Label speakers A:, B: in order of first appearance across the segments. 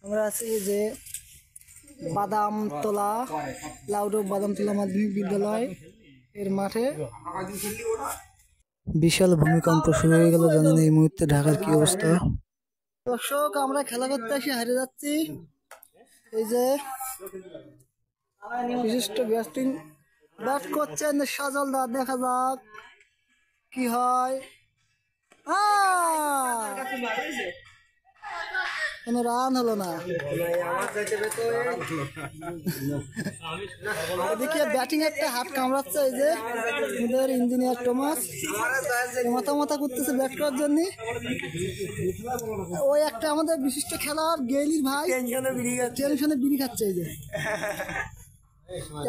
A: আমরা আছি যে বাদামতলা লাউডো বাদামতলা মাধ্যমিক বিদ্যালয় এর মাঠে বিশাল ভূমিকম্প শুরু হয়ে গেল। জানেন এই মুহূর্তে ঢাকার কি অবস্থা। দর্শক, আমরা খেলা করতে এসে হারে যাচ্ছি। এই যে বিশিষ্ট ব্যাট করছেন সজল দা, দেখা যাক কি হয়। কোনো রান হলো না। এদিকে ব্যাটিং একটা হাত কামড়াচ্ছে। এই যে আমাদের ইঞ্জিনিয়ার টমাস মাথা করতেছে ব্যাট করার জন্য। ওই একটা আমাদের বিশিষ্ট খেলোয়াড় গেইলির ভাই টেনশনে বিড়ি খাচ্ছে। এই যে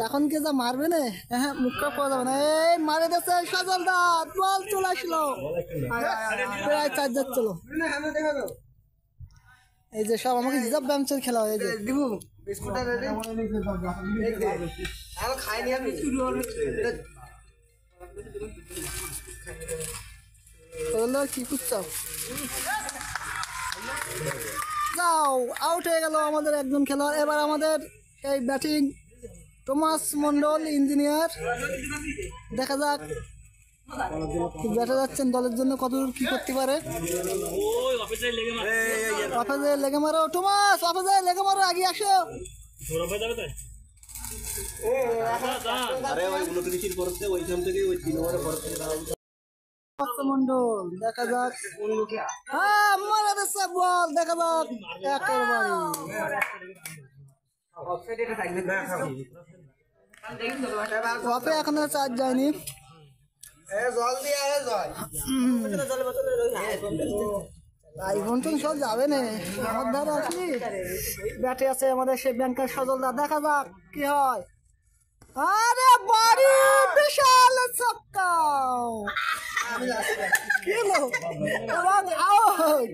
A: এখন কে যা মারবে না, হ্যাঁ মুখটা পাওয়া যাবে না। এই মারে দিচ্ছে সজল দা, বল চলে আসলো প্রায় 4 যাচ্ছিল। এই যে সব আমাকে হিসাব ব্যামচের খেলা হয়। এই যে দিব বিস্কুটটা রেডি আর খাইনি আমি বললো কি করছো। যাও, আউট হয়ে গেল আমাদের একজন খেলোয়াড়। এবার আমাদের এই ব্যাটিং টমাস মন্ডল ইঞ্জিনিয়ার, দেখা যাক ব্যাটে যাচ্ছেন দলের জন্য কতদূর কি করতে পারে। অফিসে লেগে মারো টমাস, অফিসে লেগে মারো, আগে আসো। মন্ডল দেখা যাক, হ্যাঁ মারা দিচ্ছে বল, দেখা যাক একেবারে এখন চার্জ যায়নি। আইফোন তো সব যাবে না, আমার ধারে আসি ব্যাটে আছে আমাদের সেই ব্যাংকের সজলদা, দেখা যাক কি হয়। আরে বাড়ি বিশাল ছক্কা, কি হলো এবং আউট।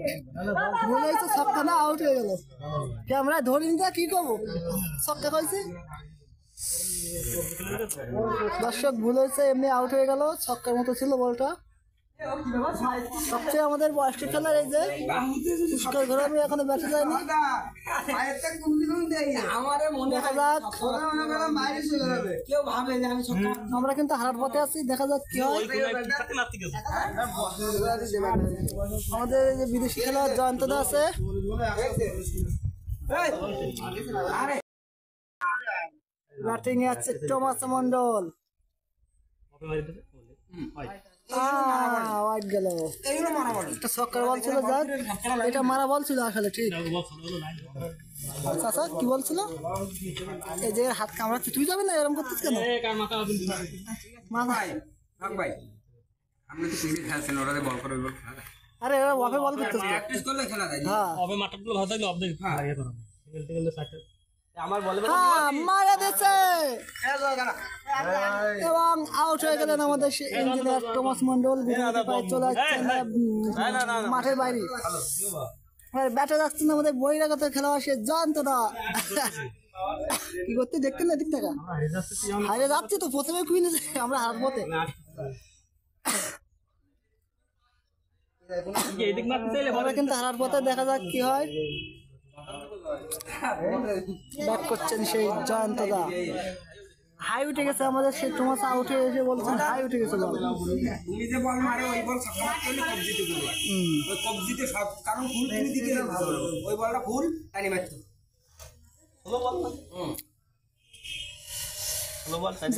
A: মনে হচ্ছে ছক্কা না আউট হয়ে গেল। ক্যামেরায় ধরি নিতে কি করবো, ছক্কা হয়েছে। দর্শক ভুল হয়েছে, এমনি আউট হয়ে গেল, ছক্কার মতো ছিল বলটা। সবচেয়ে আমাদের বয়স্ক খেলার এই যে পুষ্কর ঘোরামি এখনো ব্যাটে যায়নি। দেখা যাক, আমরা কিন্তু হারার পথে আছি, দেখা যাক কি হয়। আমাদের এই যে বিদেশি খেলোয়াড় জয়ন্তদা আছে। ব্যাটিং এ আছে টমাস মন্ডল, ওয়াইড গেল। একটা ছক্কার বল ছিল, যাক এটা মারা বল ছিল আসলে, ঠিক। আচ্ছা কি বলছিল, এই যে হাত কামড়াচ্ছে, তুই যাবি না এরকম করছিস কেন? আরে এরা ওয়াফে বল করতেছে, মারা দিচ্ছে এবং আউট হয়ে গেলেন আমাদের ইঞ্জিনিয়ার টমাস মন্ডল। চলে যাচ্ছেন মাঠের বাইরে, ব্যাটে যাচ্ছেন আমাদের বহিরাগত খেলোয়াড় সে জয়ন্তদা। কি করতে দেখতেন না, দিক থেকে হারিয়ে যাচ্ছে তো প্রথমে কুইনে আমরা হারবোতে। আমরা কিন্তু হারার পথে, দেখা যাক কি হয়। ব্যাট করছেন সেই জয়ন্তদা, হাই উঠে গেছে আমাদের সেই টমাস, আউট হয়ে এসে বলছেন হাই উঠে গেছে বল। তুমি যে বল মারে ওই বল ছক্কা মারতে হলে কবজিতে গুলো হয়, ওই কবজিতে সব কারণ ফুল তুমি দিকে ওই বলটা ফুল টানি মারতো।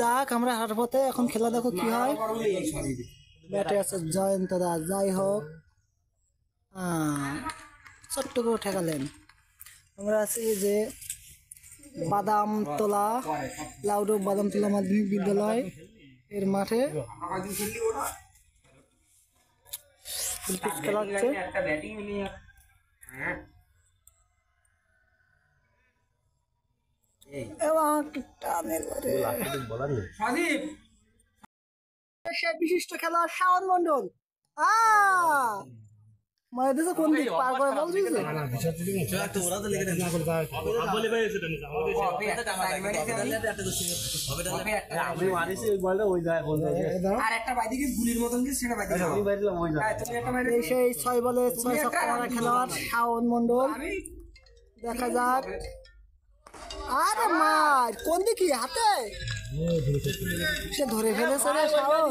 A: যাক, আমরা হার পথে, এখন খেলা দেখো কি হয়। ব্যাটে আছে জয়ন্তদা, যাই হোক ছোট্ট করে ঠেকালেন। আমরা আছি যে বাদামতলা লাউডো বাদামতলা মাধ্যমিক বিদ্যালয় এর মাঠে খেলা হচ্ছে। বিশিষ্ট খেলোয়াড় শাওন মন্ডল, মানে দেখো কোন দিক পার করে বল দিয়েছে। সেই 6 বলে 6 ছক্কা মারা খেলোয়াড় শাওন মন্ডল। দেখা যাক। আরে মার কোন দিকে হাতে সে ধরে ফেলেছে রে শাওন।